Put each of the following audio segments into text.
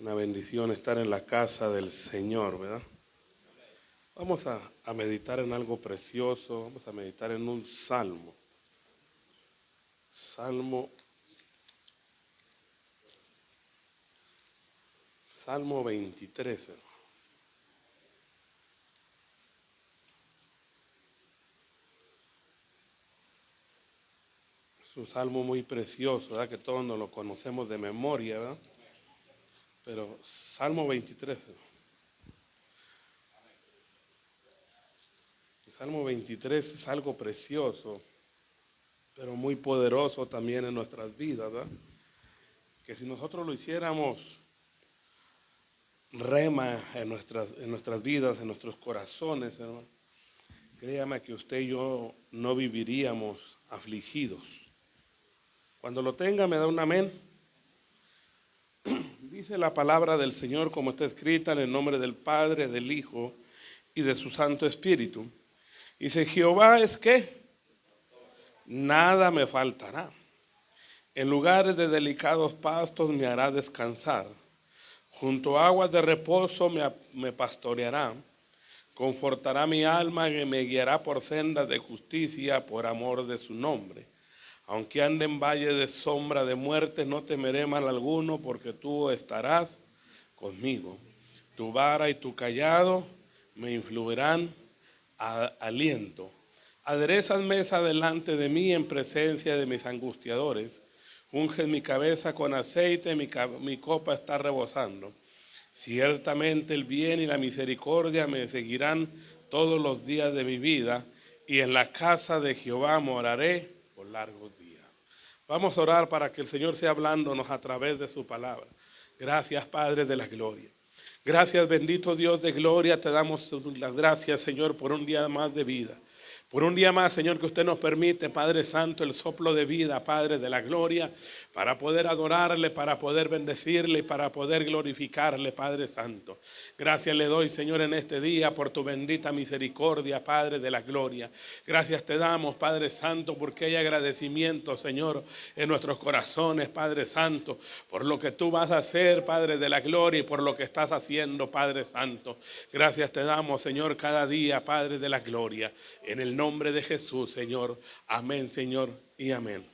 Una bendición estar en la casa del Señor, ¿verdad? Vamos a meditar en algo precioso, vamos a meditar en un salmo. Salmo 23. Es un salmo muy precioso, ¿verdad? Que todos nos lo conocemos de memoria, ¿verdad? Pero Salmo 23. El Salmo 23 es algo precioso, pero muy poderoso también en nuestras vidas, ¿verdad? Que si nosotros lo hiciéramos rema en nuestras vidas, en nuestros corazones, hermano, créame que usted y yo no viviríamos afligidos. Cuando lo tenga, me da un amén. Dice la palabra del Señor como está escrita en el nombre del Padre, del Hijo y de su Santo Espíritu. Dice, Jehová es que nada me faltará. En lugares de delicados pastos me hará descansar. Junto a aguas de reposo me pastoreará. Confortará mi alma y me guiará por sendas de justicia por amor de su nombre. Aunque ande en valle de sombra de muerte, no temeré mal alguno, porque tú estarás conmigo. Tu vara y tu cayado me influirán aliento. Aderezas mesa delante de mí en presencia de mis angustiadores. Unges mi cabeza con aceite, mi copa está rebosando. Ciertamente el bien y la misericordia me seguirán todos los días de mi vida, y en la casa de Jehová moraré por largos días. Vamos a orar para que el Señor sea hablándonos a través de su palabra. Gracias, Padre de la gloria. Gracias, bendito Dios de gloria. Te damos las gracias, Señor, por un día más de vida. Por un día más, Señor, que usted nos permite, Padre Santo, el soplo de vida, Padre de la gloria, para poder adorarle, para poder bendecirle y para poder glorificarle, Padre Santo. Gracias le doy, Señor, en este día por tu bendita misericordia, Padre de la gloria. Gracias te damos, Padre Santo, porque hay agradecimiento, Señor, en nuestros corazones, Padre Santo, por lo que tú vas a hacer, Padre de la gloria, y por lo que estás haciendo, Padre Santo. Gracias te damos, Señor, cada día, Padre de la gloria. En el nombre de Jesús, Señor. Amén, Señor, y amén.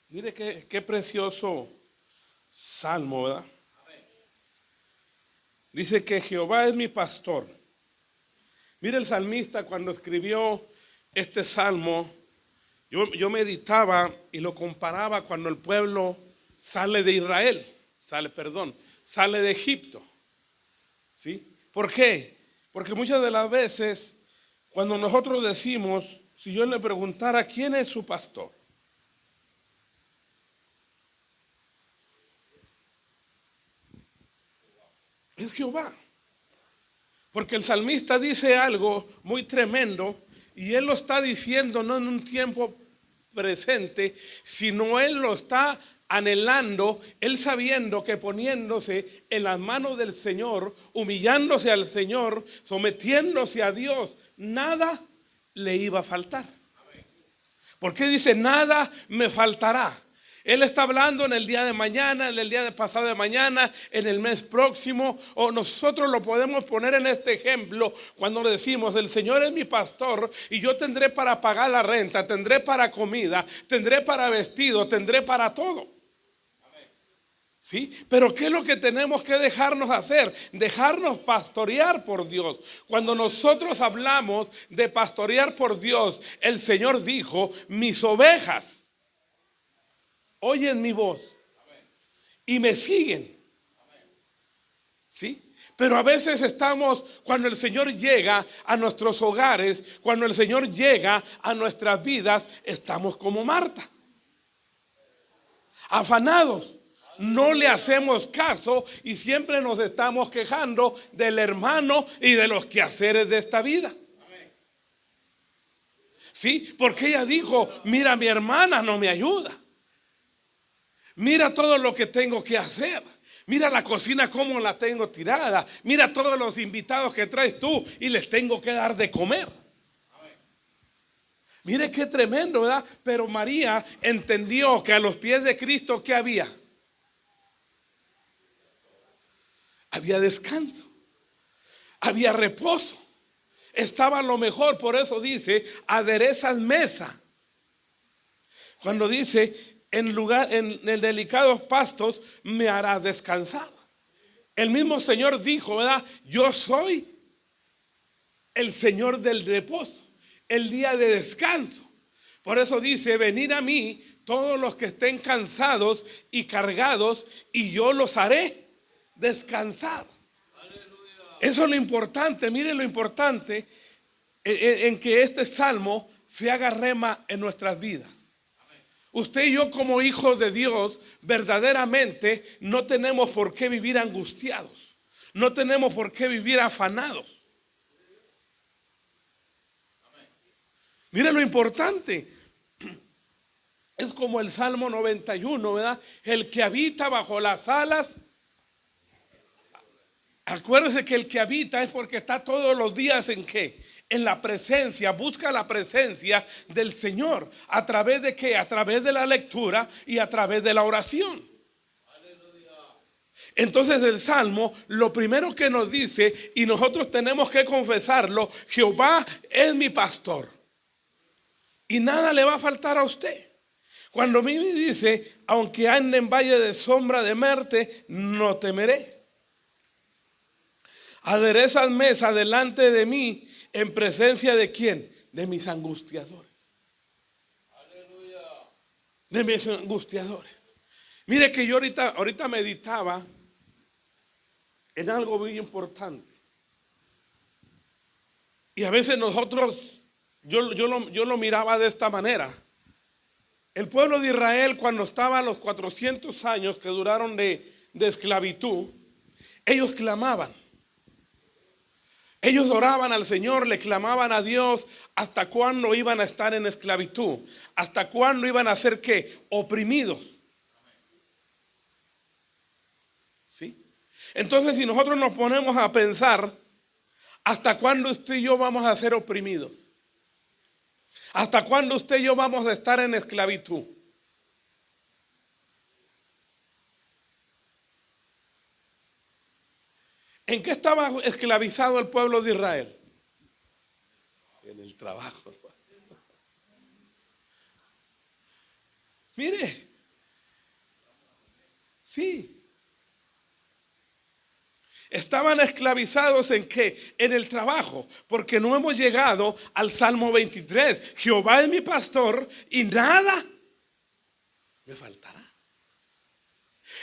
Mire qué precioso salmo, ¿verdad? Dice que Jehová es mi pastor. Mire el salmista cuando escribió este salmo, yo meditaba y lo comparaba cuando el pueblo sale de Israel, sale de Egipto. ¿Sí? ¿Por qué? Porque muchas de las veces, cuando nosotros decimos, si yo le preguntara quién es su pastor, es Jehová. Porque el salmista dice algo muy tremendo, y él lo está diciendo no en un tiempo presente, sino él lo está anhelando, él sabiendo que poniéndose en las manos del Señor, humillándose al Señor, sometiéndose a Dios, nada le iba a faltar. ¿Por qué dice nada me faltará? Él está hablando en el día de mañana, en el día de pasado de mañana, en el mes próximo, o nosotros lo podemos poner en este ejemplo cuando le decimos, el Señor es mi pastor y yo tendré para pagar la renta, tendré para comida, tendré para vestido, tendré para todo. ¿Sí? Pero ¿qué es lo que tenemos que dejarnos hacer? Dejarnos pastorear por Dios. Cuando nosotros hablamos de pastorear por Dios, el Señor dijo, mis ovejas oyen mi voz y me siguen. ¿Sí? Pero a veces estamos, cuando el Señor llega a nuestros hogares, cuando el Señor llega a nuestras vidas, estamos como Marta, afanados. No le hacemos caso y siempre nos estamos quejando del hermano y de los quehaceres de esta vida. ¿Sí? Porque ella dijo, mira, mi hermana no me ayuda. Mira todo lo que tengo que hacer. Mira la cocina cómo la tengo tirada. Mira todos los invitados que traes tú y les tengo que dar de comer. Mire qué tremendo, ¿verdad? Pero María entendió que a los pies de Cristo, ¿qué había? había descanso, había reposo, estaba lo mejor. Por eso dice, aderezas mesa. Cuando dice, en el delicados pastos me harás descansar. El mismo Señor dijo, ¿verdad? Yo soy el Señor del reposo, el día de descanso. Por eso dice, venid a mí todos los que estén cansados y cargados, y yo los haré descansar. Eso es lo importante. Miren lo importante en que este salmo se haga rema en nuestras vidas. Usted y yo, como hijos de Dios, verdaderamente no tenemos por qué vivir angustiados. No tenemos por qué vivir afanados. Miren lo importante. Es como el Salmo 91, ¿verdad? El que habita bajo las alas. Acuérdese que el que habita es porque está todos los días ¿en qué? En la presencia, busca la presencia del Señor. ¿A través de qué? A través de la lectura y a través de la oración. Entonces el Salmo, lo primero que nos dice, y nosotros tenemos que confesarlo, Jehová es mi pastor y nada le va a faltar a usted. Cuando a mí me dice, aunque ande en valle de sombra de muerte, no temeré. Aderezas mesa delante de mí, en presencia de ¿quién? De mis angustiadores. Aleluya. De mis angustiadores. Mire que yo ahorita meditaba en algo muy importante. Y a veces nosotros, yo lo miraba de esta manera. El pueblo de Israel, cuando estaba los 400 años que duraron de esclavitud, ellos clamaban. Ellos oraban al Señor, le clamaban a Dios. ¿Hasta cuándo iban a estar en esclavitud? ¿Hasta cuándo iban a ser qué? Oprimidos. ¿Sí? Entonces, si nosotros nos ponemos a pensar, ¿hasta cuándo usted y yo vamos a ser oprimidos? ¿Hasta cuándo usted y yo vamos a estar en esclavitud? ¿En qué estaba esclavizado el pueblo de Israel? En el trabajo. Mire, sí. Estaban esclavizados ¿en qué? En el trabajo, porque no hemos llegado al Salmo 23. Jehová es mi pastor y nada me faltará.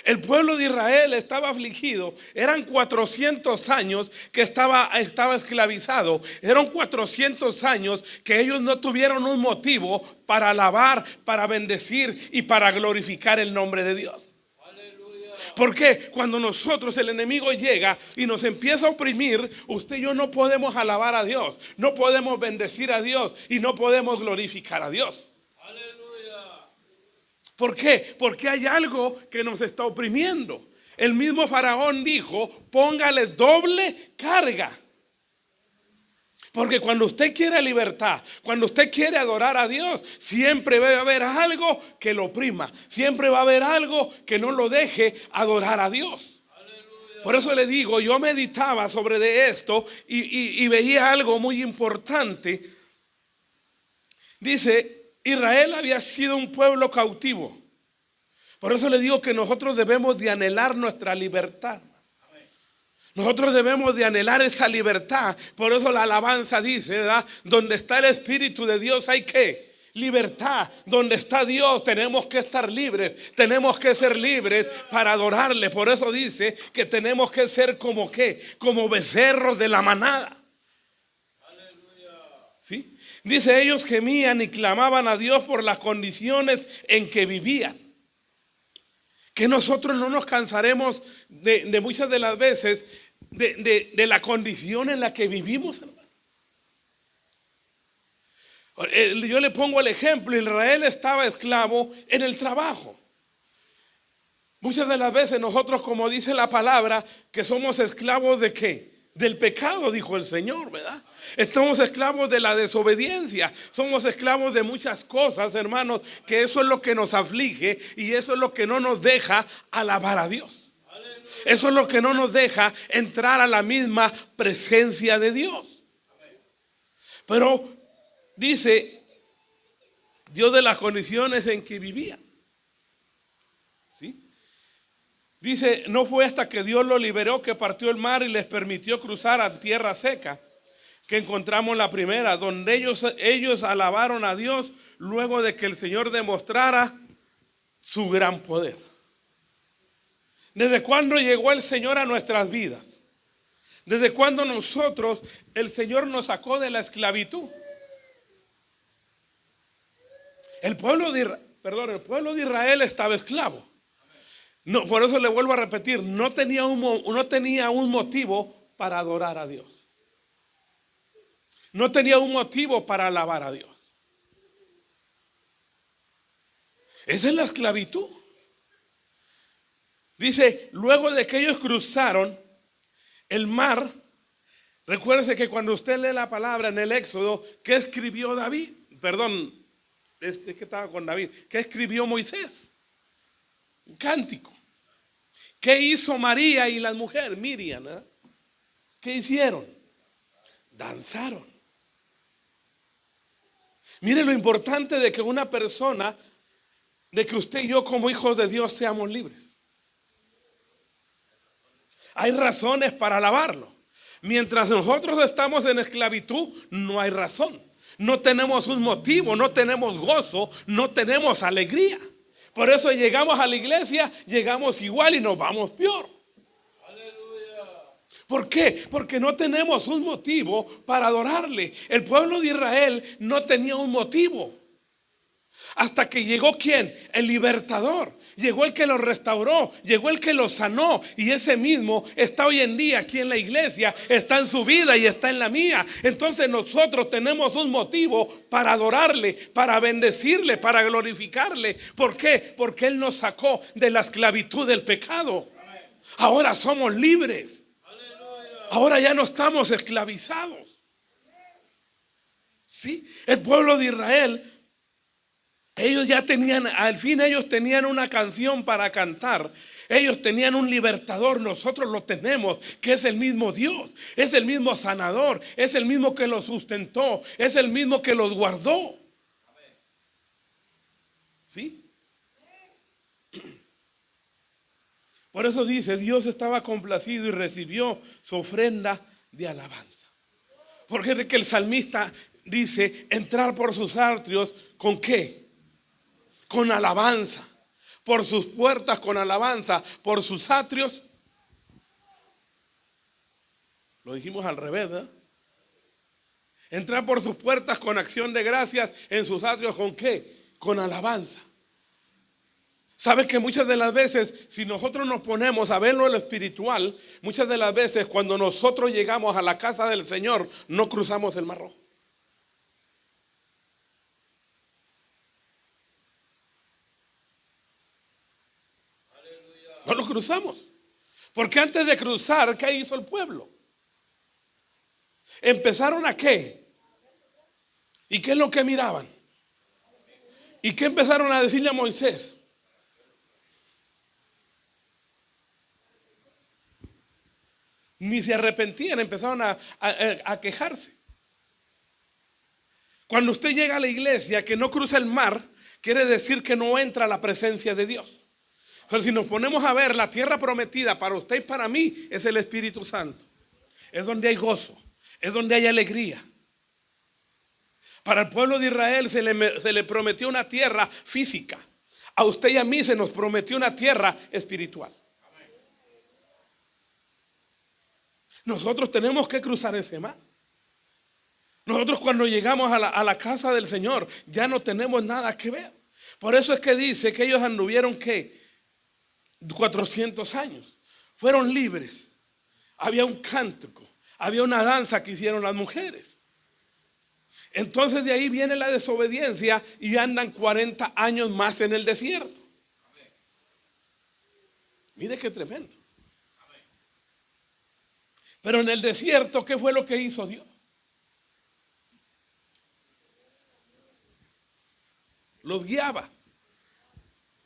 El pueblo de Israel estaba afligido. Eran 400 años que estaba esclavizado. Eran 400 años que ellos no tuvieron un motivo para alabar, para bendecir y para glorificar el nombre de Dios. Porque cuando nosotros, el enemigo llega y nos empieza a oprimir, usted y yo no podemos alabar a Dios, no podemos bendecir a Dios y no podemos glorificar a Dios. ¿Por qué? Porque hay algo que nos está oprimiendo. El mismo Faraón dijo, póngale doble carga. Porque cuando usted quiere libertad, cuando usted quiere adorar a Dios, siempre va a haber algo que lo oprima. Siempre va a haber algo que no lo deje adorar a Dios. Aleluya. Por eso le digo, yo meditaba sobre de esto y veía algo muy importante. Dice, Israel había sido un pueblo cautivo. Por eso le digo que nosotros debemos de anhelar nuestra libertad. Nosotros debemos de anhelar esa libertad. Por eso la alabanza dice, ¿verdad? Donde está el Espíritu de Dios hay ¿qué? Libertad. Donde está Dios tenemos que estar libres. Tenemos que ser libres para adorarle. Por eso dice que tenemos que ser como ¿qué? Como becerros de la manada. ¿Sí? Dice, ellos gemían y clamaban a Dios por las condiciones en que vivían. Que nosotros no nos cansaremos de muchas de las veces de la condición en la que vivimos, hermano. Yo le pongo el ejemplo, Israel estaba esclavo en el trabajo. Muchas de las veces nosotros, como dice la palabra, que somos esclavos de ¿qué? Del pecado, dijo el Señor, ¿verdad? Estamos esclavos de la desobediencia. Somos esclavos de muchas cosas, hermanos, que eso es lo que nos aflige y eso es lo que no nos deja alabar a Dios. Eso es lo que no nos deja entrar a la misma presencia de Dios. Pero dice Dios de las condiciones en que vivían. ¿Sí? Dice, no fue hasta que Dios los liberó que partió el mar y les permitió cruzar a tierra seca que encontramos la primera, donde ellos alabaron a Dios luego de que el Señor demostrara su gran poder. ¿Desde cuándo llegó el Señor a nuestras vidas? ¿Desde cuándo el Señor nos sacó de la esclavitud? El pueblo de Israel estaba esclavo. No, por eso le vuelvo a repetir, no tenía un motivo para adorar a Dios. No tenía un motivo para alabar a Dios. Esa es la esclavitud. Dice, luego de que ellos cruzaron el mar, recuérdese que cuando usted lee la palabra en el Éxodo, ¿qué escribió David? Perdón, que estaba con David. ¿Qué escribió Moisés? Un cántico. ¿Qué hizo María y las mujeres? Miriam, ¿eh? ¿Qué hicieron? Danzaron. Mire lo importante de que una persona, de que usted y yo como hijos de Dios seamos libres. Hay razones para alabarlo. Mientras nosotros estamos en esclavitud, no hay razón. No tenemos un motivo, no tenemos gozo, no tenemos alegría. Por eso llegamos a la iglesia, llegamos igual y nos vamos peor. ¿Por qué? Porque no tenemos un motivo para adorarle. El pueblo de Israel no tenía un motivo. Hasta que llegó ¿quién? El libertador. Llegó el que los restauró, llegó el que los sanó. Y ese mismo está hoy en día aquí en la iglesia, está en su vida y está en la mía. Entonces nosotros tenemos un motivo para adorarle, para bendecirle, para glorificarle. ¿Por qué? Porque Él nos sacó de la esclavitud del pecado. Ahora somos libres. Ahora ya no estamos esclavizados. ¿Sí? El pueblo de Israel, ellos ya tenían, al fin ellos tenían una canción para cantar. Ellos tenían un libertador, nosotros lo tenemos, que es el mismo Dios, es el mismo sanador, es el mismo que los sustentó, es el mismo que los guardó. ¿Sí? Por eso dice, Dios estaba complacido y recibió su ofrenda de alabanza. Porque es que el salmista dice, entrar por sus atrios, ¿con qué? Con alabanza. Por sus puertas con alabanza, por sus atrios. Lo dijimos al revés, ¿eh? Entrar por sus puertas con acción de gracias, en sus atrios ¿con qué? Con alabanza. ¿Sabe que muchas de las veces, si nosotros nos ponemos a verlo en lo espiritual, muchas de las veces cuando nosotros llegamos a la casa del Señor, no cruzamos el Mar Rojo? No lo cruzamos. Porque antes de cruzar, ¿qué hizo el pueblo? ¿Empezaron a qué? ¿Y qué es lo que miraban? ¿Y qué empezaron a decirle a Moisés? Ni se arrepentían, empezaron a quejarse. Cuando usted llega a la iglesia que no cruza el mar, quiere decir que no entra a la presencia de Dios. Pero si nos ponemos a ver, la tierra prometida para usted y para mí es el Espíritu Santo. Es donde hay gozo, es donde hay alegría. Para el pueblo de Israel se le prometió una tierra física. A usted y a mí se nos prometió una tierra espiritual. Nosotros tenemos que cruzar ese mar. Nosotros cuando llegamos a la casa del Señor ya no tenemos nada que ver. Por eso es que dice que ellos anduvieron ¿qué? 400 años. Fueron libres. Había un cántico, había una danza que hicieron las mujeres. Entonces de ahí viene la desobediencia y andan 40 años más en el desierto. Mire qué tremendo. Pero en el desierto, ¿qué fue lo que hizo Dios? Los guiaba.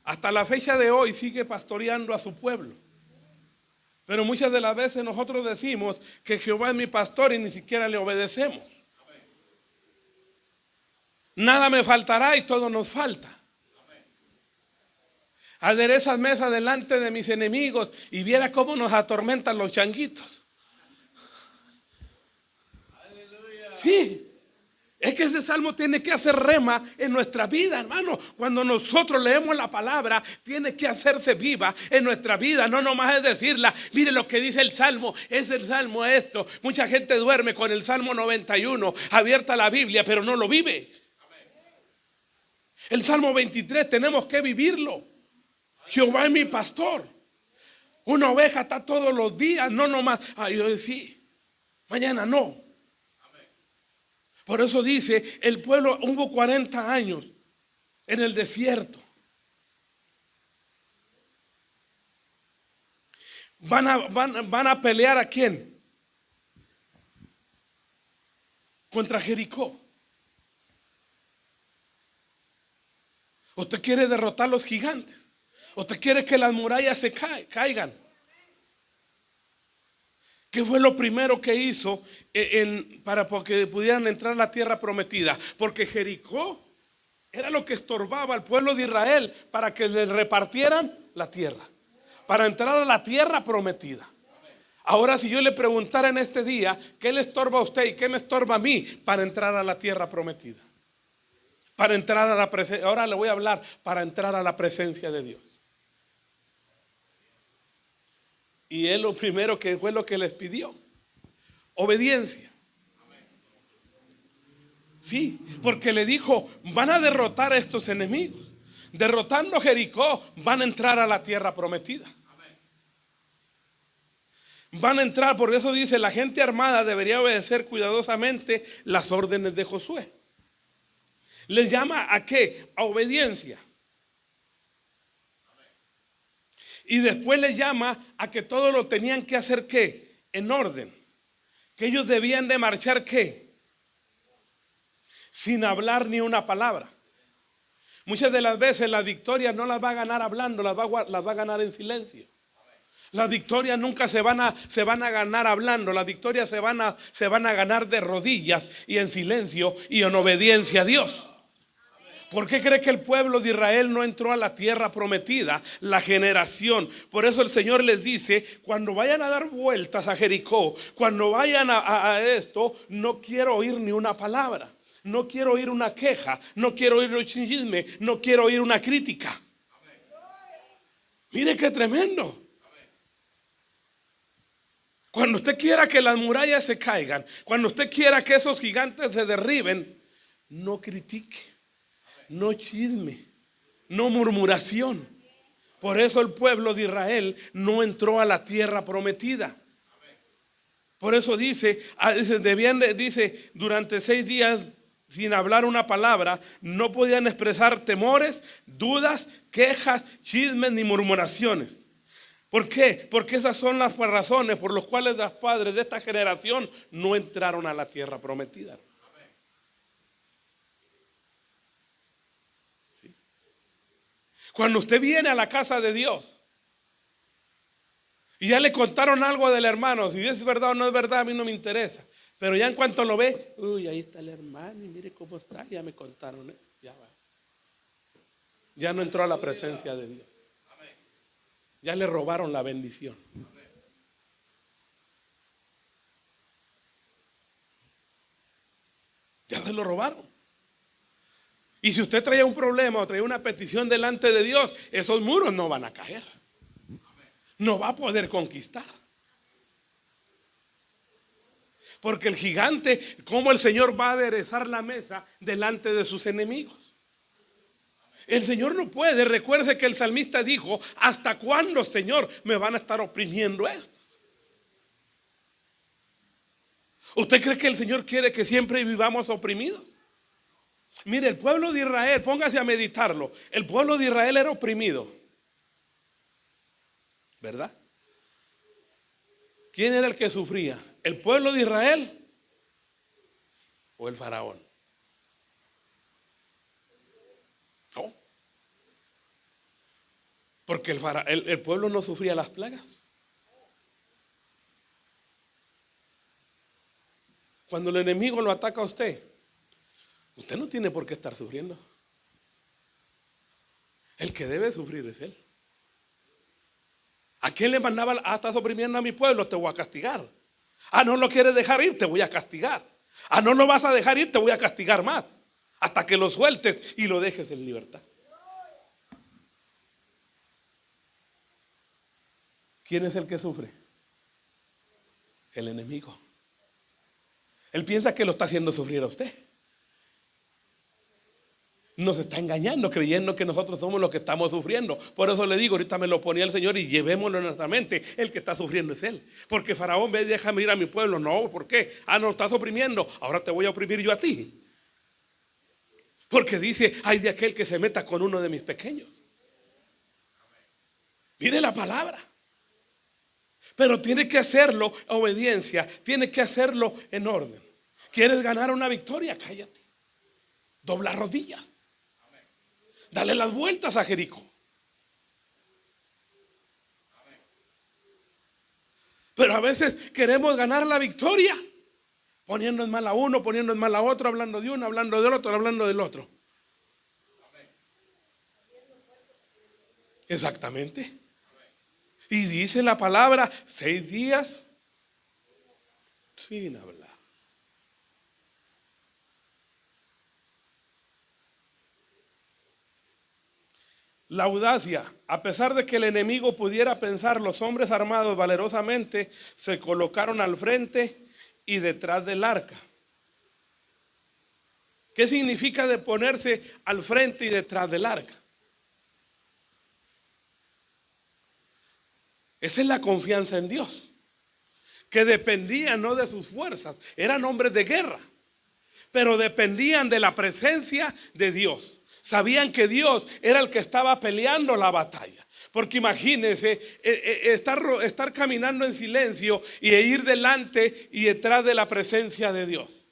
Hasta la fecha de hoy sigue pastoreando a su pueblo. Pero muchas de las veces nosotros decimos que Jehová es mi pastor y ni siquiera le obedecemos. Nada me faltará y todo nos falta. Aderezas mesa delante de mis enemigos y viera cómo nos atormentan los changuitos. Sí. Es que ese salmo tiene que hacer rema en nuestra vida, hermano. Cuando nosotros leemos la palabra, tiene que hacerse viva en nuestra vida. No nomás es decirla, mire lo que dice el salmo, es el salmo esto. Mucha gente duerme con el salmo 91, abierta la Biblia, pero no lo vive. El salmo 23 tenemos que vivirlo. Jehová es mi pastor. Una oveja está todos los días, no nomás. Yo decía, mañana no. Por eso dice, el pueblo hubo 40 años en el desierto. Van a pelear ¿a quién? Contra Jericó. ¿Usted quiere derrotar los gigantes? ¿Usted quiere que las murallas se caigan? ¿Qué fue lo primero que hizo para que pudieran entrar a la tierra prometida? Porque Jericó era lo que estorbaba al pueblo de Israel para que les repartieran la tierra, para entrar a la tierra prometida. Ahora, si yo le preguntara en este día, ¿qué le estorba a usted y qué me estorba a mí para entrar a la tierra prometida? Para entrar a la presencia, ahora le voy a hablar para entrar a la presencia de Dios. Y él lo primero que fue lo que les pidió, obediencia. Sí, porque le dijo, van a derrotar a estos enemigos. Derrotando Jericó, van a entrar a la tierra prometida. Van a entrar, por eso dice, la gente armada debería obedecer cuidadosamente las órdenes de Josué. ¿Les llama a qué? A obediencia. Y después les llama a que todo lo tenían que hacer ¿qué? En orden. Que ellos debían de marchar ¿qué? Sin hablar ni una palabra. Muchas de las veces las victorias no las va a ganar hablando, las va a ganar en silencio. Las victorias nunca se van a ganar hablando, las victorias se van a ganar de rodillas y en silencio y en obediencia a Dios. ¿Por qué cree que el pueblo de Israel no entró a la tierra prometida? La generación. Por eso el Señor les dice, cuando vayan a dar vueltas a Jericó, cuando vayan a esto, no quiero oír ni una palabra. No quiero oír una queja, no quiero oír un chisme, no quiero oír una crítica. Mire qué tremendo. Cuando usted quiera que las murallas se caigan, cuando usted quiera que esos gigantes se derriben, no critique. No chisme, no murmuración. Por eso el pueblo de Israel no entró a la tierra prometida. Por eso dice durante 6 días sin hablar una palabra, no podían expresar temores, dudas, quejas, chismes ni murmuraciones. ¿Por qué? Porque esas son las razones por las cuales los padres de esta generación no entraron a la tierra prometida. Cuando usted viene a la casa de Dios y ya le contaron algo del hermano, si es verdad o no es verdad, a mí no me interesa. Pero ya en cuanto lo ve, ahí está el hermano y mire cómo está, ya me contaron, ya va. Ya no entró a la presencia de Dios. Ya le robaron la bendición. Ya se lo robaron. Y si usted traía un problema o traía una petición delante de Dios, esos muros no van a caer. No va a poder conquistar. Porque el gigante, ¿cómo el Señor va a aderezar la mesa delante de sus enemigos? El Señor no puede. Recuerde que el salmista dijo, ¿hasta cuándo, Señor, me van a estar oprimiendo estos? ¿Usted cree que el Señor quiere que siempre vivamos oprimidos? Mire, el pueblo de Israel, póngase a meditarlo. El pueblo de Israel era oprimido, ¿verdad? ¿Quién era el que sufría? ¿El pueblo de Israel o el faraón? No. Porque el pueblo no sufría las plagas. Cuando el enemigo lo ataca a usted, usted no tiene por qué estar sufriendo. El que debe sufrir es él. ¿A quién le mandaba? Ah, estás oprimiendo a mi pueblo, te voy a castigar. Ah, no lo quieres dejar ir, te voy a castigar. Ah, no lo vas a dejar ir, te voy a castigar más. Hasta que lo sueltes y lo dejes en libertad. ¿Quién es el que sufre? El enemigo. Él piensa que lo está haciendo sufrir a usted. Nos está engañando creyendo que nosotros somos los que estamos sufriendo. Por eso le digo, ahorita me lo ponía el Señor y llevémoslo en nuestra mente. El que está sufriendo es él. Porque Faraón ve, déjame ir a mi pueblo. No, ¿por qué? Ah, no, estás oprimiendo. Ahora te voy a oprimir yo a ti. Porque dice, ay de aquel que se meta con uno de mis pequeños. Mire la palabra. Pero tiene que hacerlo obediencia. Tiene que hacerlo en orden. ¿Quieres ganar una victoria? Cállate. Dobla rodillas. Dale las vueltas a Jericó. Pero a veces queremos ganar la victoria poniendo en mal a uno, poniendo en mal a otro, hablando de uno, hablando del otro, hablando del otro. Exactamente. Y dice la palabra 6 días sin hablar. La audacia, a pesar de que el enemigo pudiera pensar, los hombres armados valerosamente se colocaron al frente y detrás del arca. ¿Qué significa de ponerse al frente y detrás del arca? Esa es la confianza en Dios, que dependían no de sus fuerzas, eran hombres de guerra, pero dependían de la presencia de Dios. Sabían que Dios era el que estaba peleando la batalla. Porque imagínense estar caminando en silencio y ir delante y detrás de la presencia de Dios.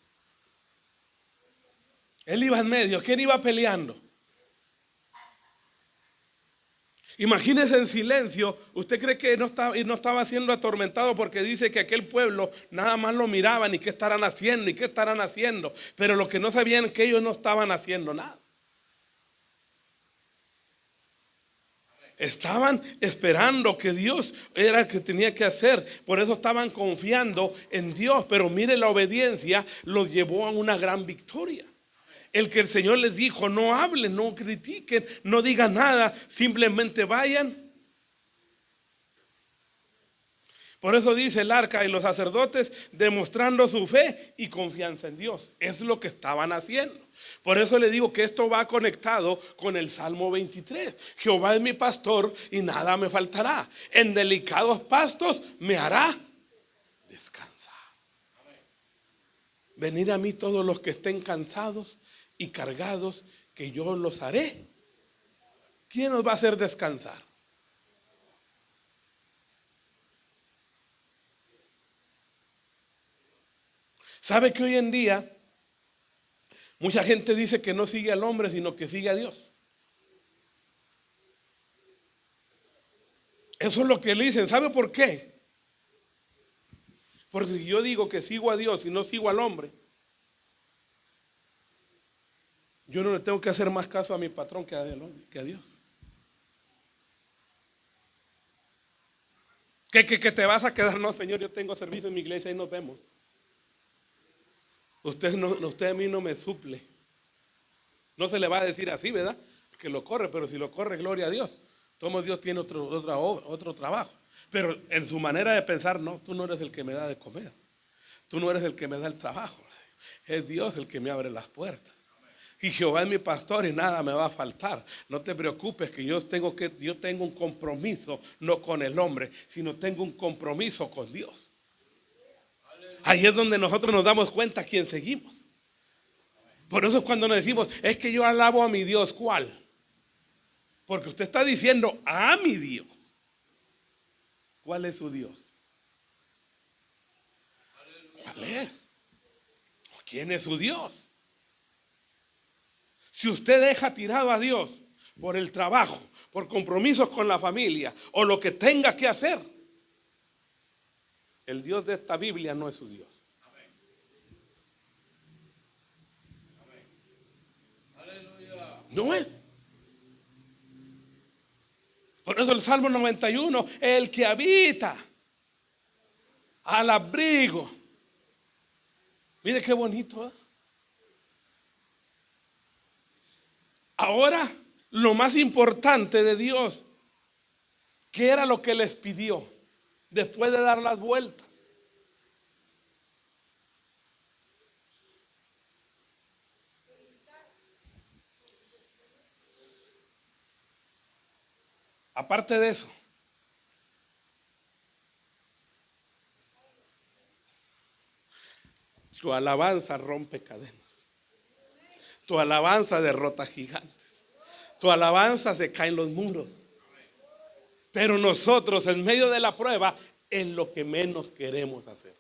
Él iba en medio. ¿Quién iba peleando? Imagínese en silencio. ¿Usted cree que no estaba siendo atormentado porque dice que aquel pueblo nada más lo miraban y qué estarán haciendo y qué estarán haciendo? Pero lo que no sabían es que ellos no estaban haciendo nada. Estaban esperando que Dios era el que tenía que hacer. Por eso estaban confiando en Dios. Pero mire, la obediencia los llevó a una gran victoria. El que el Señor les dijo, no hablen, no critiquen, no digan nada, simplemente vayan. Por eso dice el arca y los sacerdotes demostrando su fe y confianza en Dios. Es lo que estaban haciendo. Por eso le digo que esto va conectado con el Salmo 23. Jehová es mi pastor y nada me faltará. En delicados pastos me hará descansar. Venid a mí todos los que estén cansados y cargados, que yo los haré. ¿Quién nos va a hacer descansar? ¿Sabe que hoy en día mucha gente dice que no sigue al hombre, sino que sigue a Dios? Eso es lo que le dicen. ¿Sabe por qué? Porque si yo digo que sigo a Dios y no sigo al hombre, yo no le tengo que hacer más caso a mi patrón que a Dios. Que te vas a quedar. No, Señor, yo tengo servicio en mi iglesia y nos vemos. Usted a mí no me suple. No se le va a decir así, ¿verdad? Que lo corre, pero si lo corre, gloria a Dios. Todo Dios tiene otro trabajo. Pero en su manera de pensar, no, tú no eres el que me da de comer. Tú no eres el que me da el trabajo. Es Dios el que me abre las puertas. Y Jehová es mi pastor y nada me va a faltar. No te preocupes que yo tengo un compromiso, no con el hombre, sino tengo un compromiso con Dios. Ahí es donde nosotros nos damos cuenta a quién seguimos. Por eso es cuando nos decimos, es que yo alabo a mi Dios. ¿Cuál? Porque usted está diciendo a mi Dios. ¿Cuál es su Dios? ¿Cuál es? ¿Quién es su Dios? Si usted deja tirado a Dios por el trabajo, por compromisos con la familia o lo que tenga que hacer, el Dios de esta Biblia no es su Dios. No es. Por eso el Salmo 91, el que habita al abrigo. Mire qué bonito, ¿eh? Ahora, lo más importante de Dios, ¿qué era lo que les pidió después de dar las vueltas? Aparte de eso, tu alabanza rompe cadenas. Tu alabanza derrota gigantes. Tu alabanza se caen los muros. Pero nosotros en medio de la prueba es lo que menos queremos hacer.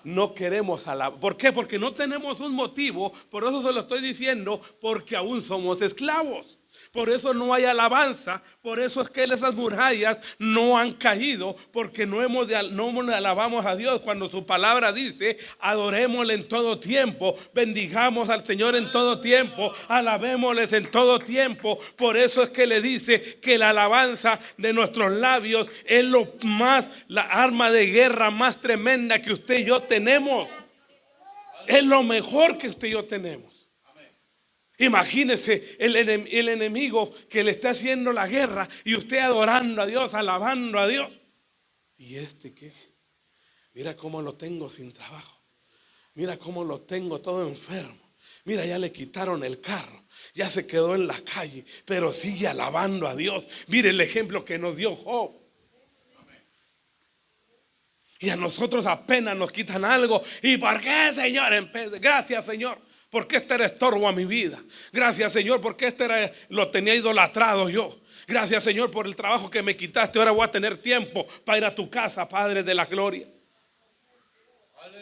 No queremos alabar. ¿Por qué? Porque no tenemos un motivo. Por eso se lo estoy diciendo, porque aún somos esclavos. Por eso no hay alabanza. Por eso es que esas murallas no han caído, porque no alabamos a Dios cuando su palabra dice: adorémosle en todo tiempo, bendigamos al Señor en todo tiempo, alabémosles en todo tiempo. Por eso es que le dice que la alabanza de nuestros labios es la arma de guerra más tremenda que usted y yo tenemos. Es lo mejor que usted y yo tenemos. Imagínese el enemigo que le está haciendo la guerra y usted adorando a Dios, alabando a Dios. ¿Y qué? Mira cómo lo tengo sin trabajo. Mira cómo lo tengo todo enfermo. Mira, ya le quitaron el carro. Ya se quedó en la calle, pero sigue alabando a Dios. Mire el ejemplo que nos dio Job. Y a nosotros apenas nos quitan algo. ¿Y por qué, Señor? Gracias, Señor, porque este era estorbo a mi vida. Gracias, Señor, porque lo tenía idolatrado yo. Gracias, Señor, por el trabajo que me quitaste. Ahora voy a tener tiempo para ir a tu casa, Padre de la gloria.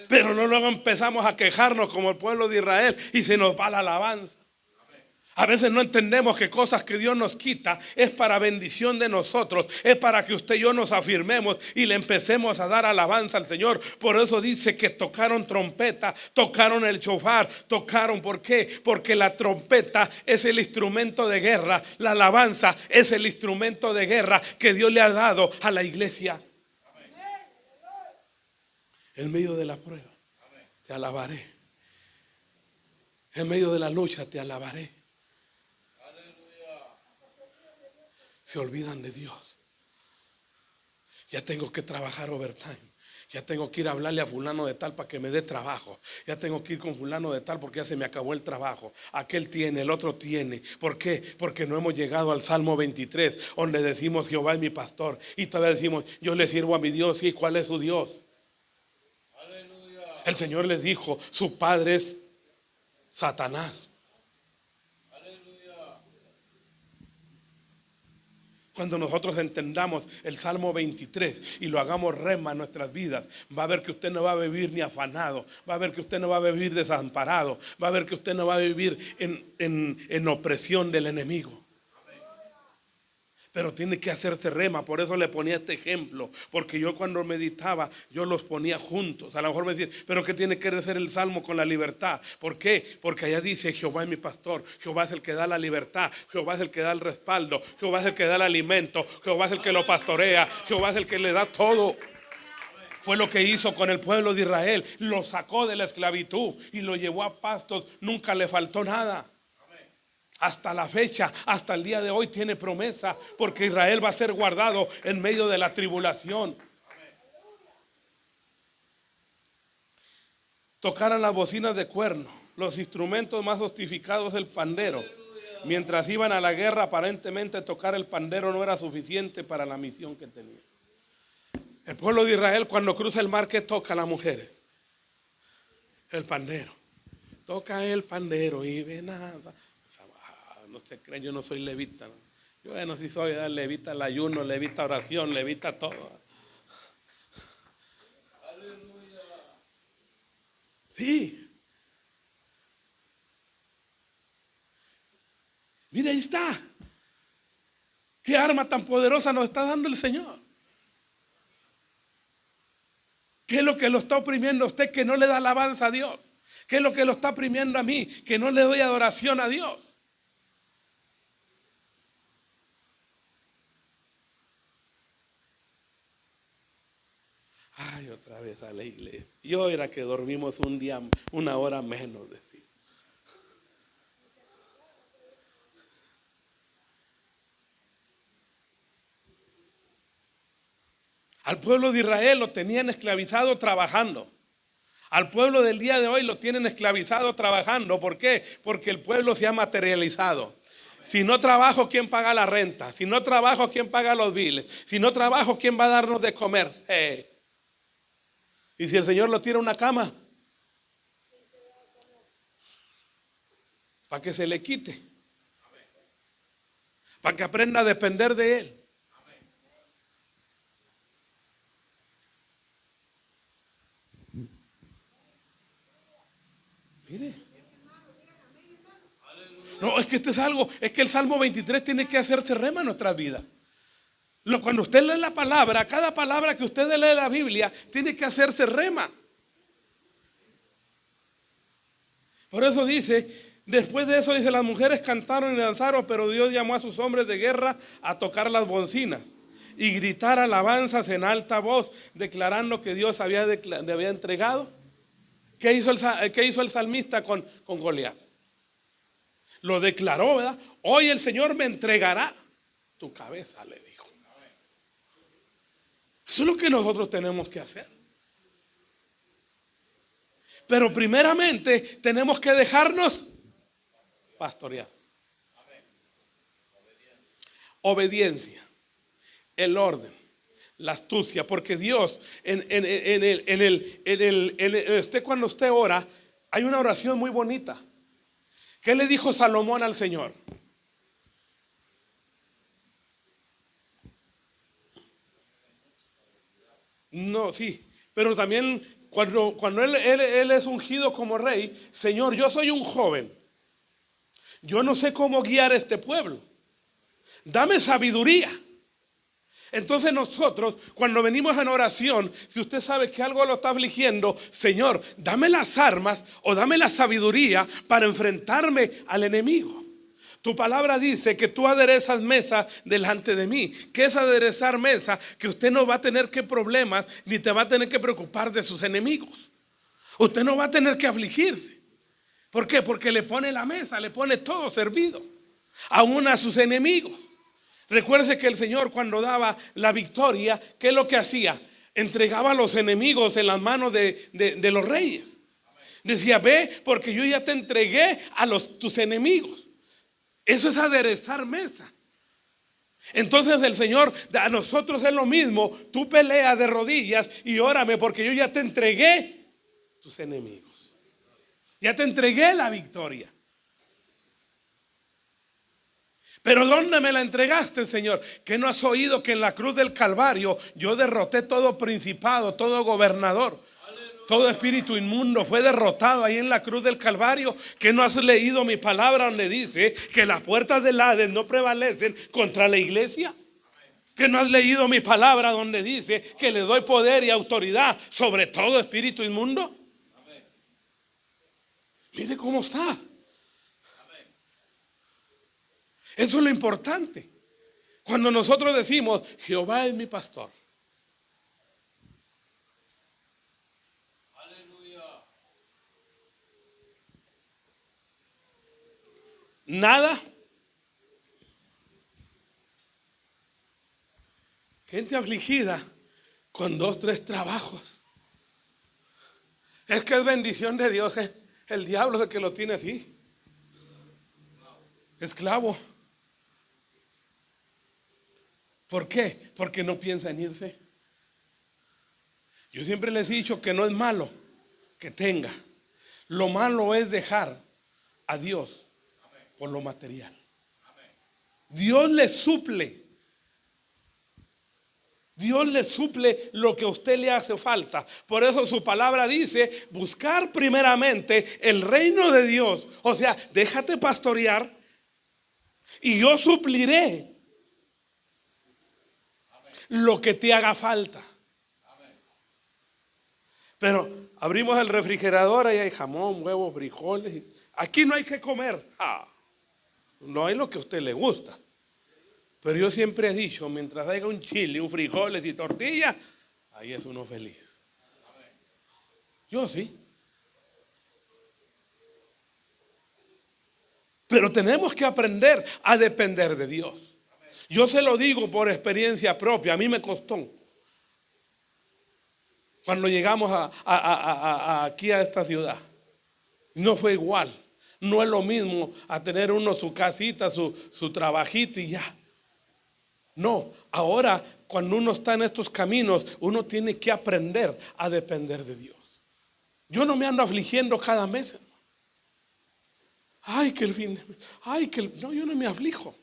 Pero no luego empezamos a quejarnos como el pueblo de Israel y se nos va la alabanza. A veces no entendemos que cosas que Dios nos quita es para bendición de nosotros, es para que usted y yo nos afirmemos y le empecemos a dar alabanza al Señor. Por eso dice que tocaron trompeta, tocaron el shofar, tocaron. ¿Por qué? Porque la trompeta es el instrumento de guerra, la alabanza es el instrumento de guerra que Dios le ha dado a la iglesia. En medio de la prueba te alabaré, en medio de la lucha te alabaré. Se olvidan de Dios. Ya tengo que trabajar overtime. Ya tengo que ir a hablarle a fulano de tal para que me dé trabajo. Ya tengo que ir con fulano de tal porque ya se me acabó el trabajo. Aquel tiene, el otro tiene. ¿Por qué? Porque no hemos llegado al Salmo 23, donde decimos: Jehová es mi pastor. Y todavía decimos: yo le sirvo a mi Dios. ¿Y cuál es su Dios? Aleluya. El Señor les dijo: su padre es Satanás. Cuando nosotros entendamos el Salmo 23 y lo hagamos rema en nuestras vidas, va a ver que usted no va a vivir ni afanado, va a ver que usted no va a vivir desamparado, va a ver que usted no va a vivir en opresión del enemigo. Pero tiene que hacerse rema. Por eso le ponía este ejemplo, porque yo cuando meditaba yo los ponía juntos. A lo mejor me decían: pero ¿qué tiene que hacer el Salmo con la libertad? ¿Por qué? Porque allá dice: Jehová es mi pastor. Jehová es el que da la libertad, Jehová es el que da el respaldo, Jehová es el que da el alimento, Jehová es el que lo pastorea, Jehová es el que le da todo. Fue lo que hizo con el pueblo de Israel. Lo sacó de la esclavitud y lo llevó a pastos. Nunca le faltó nada. Hasta la fecha, hasta el día de hoy tiene promesa, porque Israel va a ser guardado en medio de la tribulación. Tocaran las bocinas de cuerno, los instrumentos más sofisticados, el pandero. Mientras iban a la guerra, aparentemente tocar el pandero no era suficiente para la misión que tenía. El pueblo de Israel, cuando cruza el mar, ¿qué tocan las mujeres? El pandero. Toca el pandero y ve nada. No se creen, yo no soy levita. Yo bueno, sí soy levita el ayuno, levita oración, levita todo. Aleluya. Sí. Mira, ahí está. Qué arma tan poderosa nos está dando el Señor. ¿Qué es lo que lo está oprimiendo a usted que no le da alabanza a Dios? ¿Qué es lo que lo está oprimiendo a mí que no le doy adoración a Dios? Ay, otra vez a la iglesia. Yo era que dormimos un día, una hora menos, decía. Al pueblo de Israel lo tenían esclavizado trabajando. Al pueblo del día de hoy lo tienen esclavizado trabajando. ¿Por qué? Porque el pueblo se ha materializado. Si no trabajo, ¿quién paga la renta? Si no trabajo, ¿quién paga los biles? Si no trabajo, ¿quién va a darnos de comer? Y si el Señor lo tira a una cama, para que se le quite, para que aprenda a depender de Él. Mire. No, es que este es algo, es que el Salmo 23 tiene que hacerse rema en nuestra vida. Cuando usted lee la palabra, cada palabra que usted lee en la Biblia tiene que hacerse rema. Por eso dice, después de eso dice, las mujeres cantaron y danzaron, pero Dios llamó a sus hombres de guerra a tocar las bocinas y gritar alabanzas en alta voz, declarando que Dios había entregado. ¿Qué hizo el salmista con Goliat? Lo declaró, ¿verdad? Hoy el Señor me entregará tu cabeza, le dijo. Eso es lo que nosotros tenemos que hacer. Pero primeramente tenemos que dejarnos pastorear. Obediencia, el orden, la astucia, porque Dios cuando usted ora, hay una oración muy bonita. ¿Qué le dijo Salomón al Señor? No, sí, pero también cuando él es ungido como rey, Señor, yo soy un joven, yo no sé cómo guiar a este pueblo, dame sabiduría. Entonces nosotros, cuando venimos en oración, si usted sabe que algo lo está afligiendo, Señor, dame las armas o dame la sabiduría para enfrentarme al enemigo. Tu palabra dice que tú aderezas mesa delante de mí. ¿Qué es aderezar mesa? Que usted no va a tener que problemas ni te va a tener que preocupar de sus enemigos. Usted no va a tener que afligirse. ¿Por qué? Porque le pone la mesa, le pone todo servido, aún a sus enemigos. Recuerde que el Señor, cuando daba la victoria, ¿qué es lo que hacía? Entregaba a los enemigos en las manos de los reyes. Decía, ve, porque yo ya te entregué a tus enemigos. Eso es aderezar mesa. Entonces el Señor a nosotros es lo mismo. Tú peleas de rodillas y órame, porque yo ya te entregué tus enemigos. Ya te entregué la victoria. Pero ¿dónde me la entregaste, Señor? ¿Que no has oído que en la cruz del Calvario yo derroté todo principado, todo gobernador, todo espíritu inmundo? Fue derrotado ahí en la cruz del Calvario. ¿Que no has leído mi palabra donde dice que las puertas del Hades no prevalecen contra la iglesia? ¿Que no has leído mi palabra donde dice que le doy poder y autoridad sobre todo espíritu inmundo? Mire cómo está. Eso es lo importante. Cuando nosotros decimos, Jehová es mi pastor. Aleluya. Nada. Gente afligida con 2, 3 trabajos. Es que es bendición de Dios. El diablo es el que lo tiene así. Esclavo. ¿Por qué? Porque no piensa en irse. Yo siempre les he dicho que no es malo que tenga. Lo malo es dejar a Dios por lo material. Dios le suple. Dios le suple lo que a usted le hace falta. Por eso su palabra dice, buscar primeramente el reino de Dios. O sea, déjate pastorear y yo supliré lo que te haga falta. Pero abrimos el refrigerador y hay jamón, huevos, frijoles. Aquí no hay que comer. No hay lo que a usted le gusta. Pero yo siempre he dicho, mientras haya un chile, un frijoles y tortilla, ahí es uno feliz. Yo sí. Pero tenemos que aprender a depender de Dios. Yo se lo digo por experiencia propia. A mí me costó. Cuando llegamos aquí a esta ciudad, no fue igual. No es lo mismo a tener uno su casita, su trabajito y ya. No, ahora cuando uno está en estos caminos, uno tiene que aprender a depender de Dios. Yo no me ando afligiendo cada mes. Ay, que el fin, ay, que no, yo no me aflijo.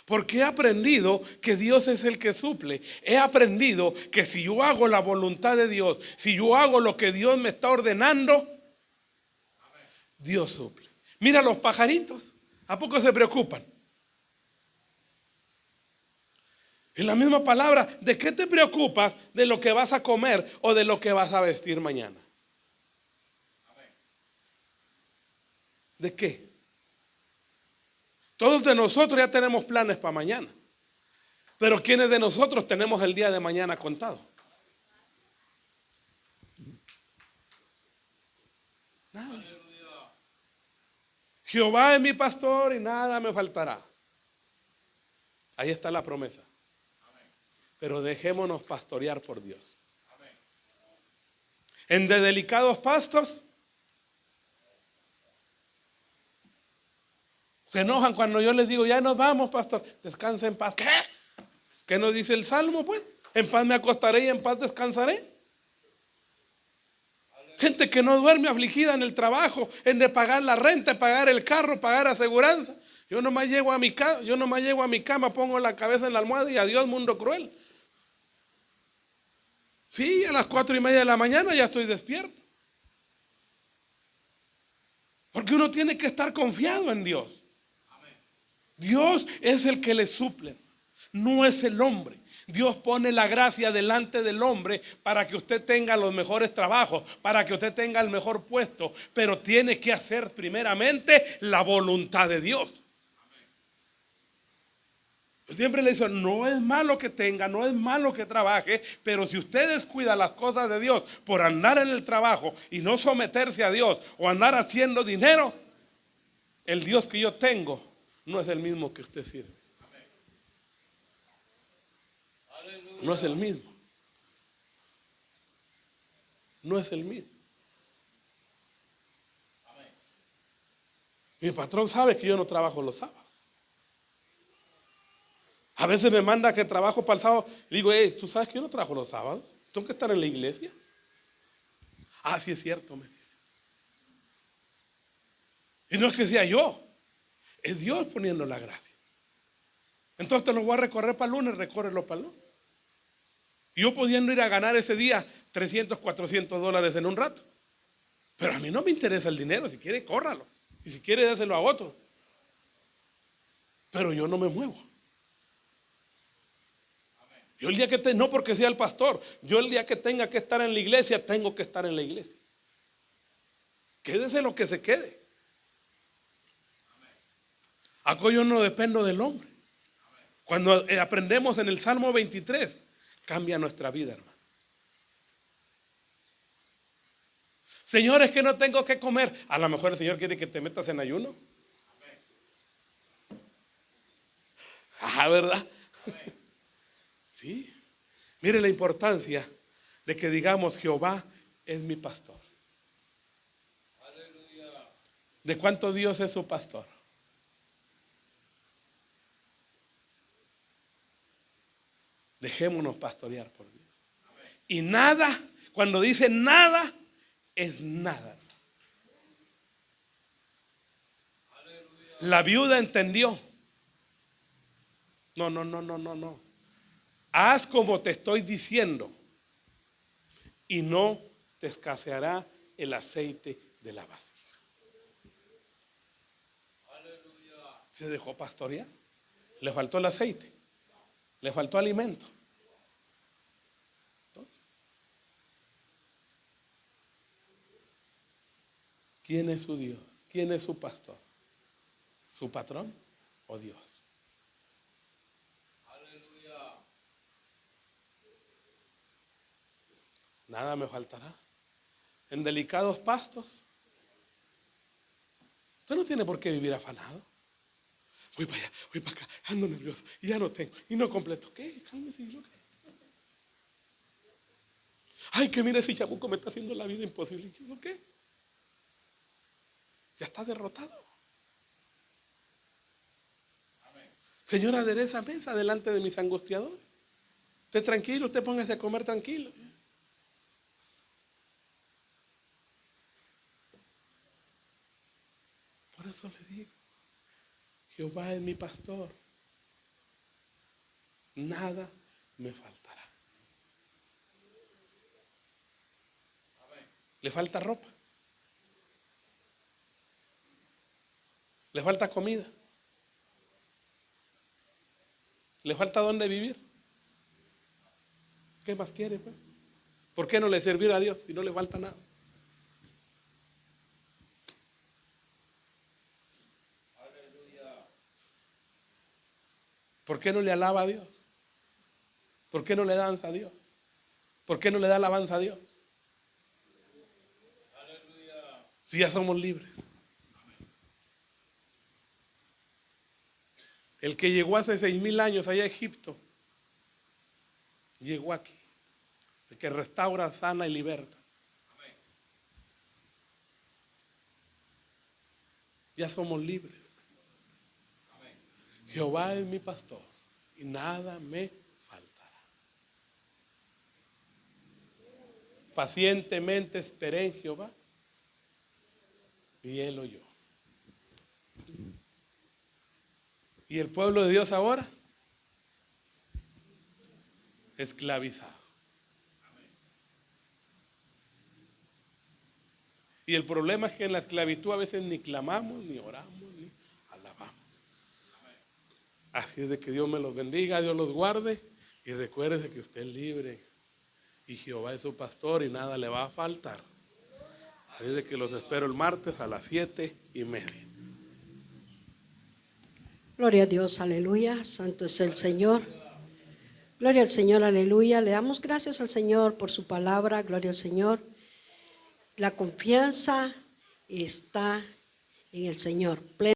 Porque he aprendido que Dios es el que suple. He aprendido que si yo hago la voluntad de Dios, si yo hago lo que Dios me está ordenando, Dios suple. Mira los pajaritos, ¿a poco se preocupan? Es la misma palabra. ¿De qué te preocupas? ¿De lo que vas a comer o de lo que vas a vestir mañana? ¿De qué? Todos de nosotros ya tenemos planes para mañana. Pero ¿quiénes de nosotros tenemos el día de mañana contado? Nada. Jehová es mi pastor y nada me faltará. Ahí está la promesa. Pero dejémonos pastorear por Dios. En de delicados pastos se enojan cuando yo les digo, ya nos vamos, pastor, descansa en paz. ¿Qué? ¿Qué nos dice el Salmo, pues? En paz me acostaré y en paz descansaré. Gente que no duerme afligida en el trabajo, en de pagar la renta, pagar el carro, pagar aseguranza. Yo nomás llego a mi cama, pongo la cabeza en la almohada y adiós, mundo cruel. Sí, a las 4:30 de la mañana ya estoy despierto. Porque uno tiene que estar confiado en Dios. Dios es el que le suple, no es el hombre. Dios pone la gracia delante del hombre para que usted tenga los mejores trabajos, para que usted tenga el mejor puesto, pero tiene que hacer primeramente la voluntad de Dios. Yo siempre le digo, no es malo que tenga, no es malo que trabaje, pero si usted descuida las cosas de Dios por andar en el trabajo y no someterse a Dios o andar haciendo dinero, el Dios que yo tengo no es el mismo que usted sirve. No es el mismo. No es el mismo. Mi patrón sabe que yo no trabajo los sábados. A veces me manda que trabajo para el sábado. Le digo, ¿tú sabes que yo no trabajo los sábados? Tengo que estar en la iglesia. Ah, sí es cierto, me dice. Y no es que sea yo, es Dios poniendo la gracia. Entonces te lo voy a recorrer para el lunes, recórrelo para el lunes. Y yo pudiendo ir a ganar ese día $300, $400 en un rato. Pero a mí no me interesa el dinero. Si quiere, córralo. Y si quiere, dáselo a otro. Pero yo no me muevo. Yo el día que no porque sea el pastor, yo el día que tenga que estar en la iglesia, tengo que estar en la iglesia. Quédese lo que se quede. Acá yo no dependo del hombre. Cuando aprendemos en el Salmo 23, cambia nuestra vida, hermano. Señor, es que no tengo que comer. A lo mejor el Señor quiere que te metas en ayuno. Ah, ¿verdad? Sí. Mire la importancia de que digamos Jehová es mi pastor. ¿De cuánto Dios es su pastor? Dejémonos pastorear por Dios. Y nada, cuando dice nada, es nada. La viuda entendió. No. Haz como te estoy diciendo y no te escaseará el aceite de la vasija. Se dejó pastorear. Le faltó el aceite. Le faltó alimento. Entonces, ¿quién es su Dios? ¿Quién es su pastor? ¿Su patrón o Dios? Nada me faltará. en delicados pastos. Usted no tiene por qué vivir afanado. Voy para allá, voy para acá, ando nervioso y ya no tengo y no completo. ¿Qué? Cálmese, loco. Ay, que mire, ese chamuco me está haciendo la vida imposible. ¿Y eso qué? Ya está derrotado. Señor, adereza mesa delante de mis angustiadores. Usted tranquilo, usted póngase a comer tranquilo. Por eso le digo, Jehová es mi pastor, nada me faltará. ¿Le falta ropa? ¿Le falta comida? ¿Le falta dónde vivir? ¿Qué más quiere, pues? ¿Por qué no le servir a Dios si no le falta nada? ¿Por qué no le alaba a Dios? ¿Por qué no le danza a Dios? ¿Por qué no le da alabanza a Dios? Si ya somos libres. El que llegó hace 6,000 años allá a Egipto, llegó aquí. El que restaura, sana y liberta. Ya somos libres. Jehová es mi pastor y nada me faltará. Pacientemente esperé en Jehová y él oyó. ¿Y el pueblo de Dios ahora? Esclavizado. Y el problema es que en la esclavitud a veces ni clamamos, ni oramos, ni alabamos. Así es de que Dios me los bendiga, Dios los guarde y recuerde que usted es libre y Jehová es su pastor y nada le va a faltar. Así es de que los espero el martes a las 7:30. Gloria a Dios, aleluya, santo es el Señor. Gloria al Señor, aleluya. Le damos gracias al Señor por su palabra, gloria al Señor. La confianza está en el Señor.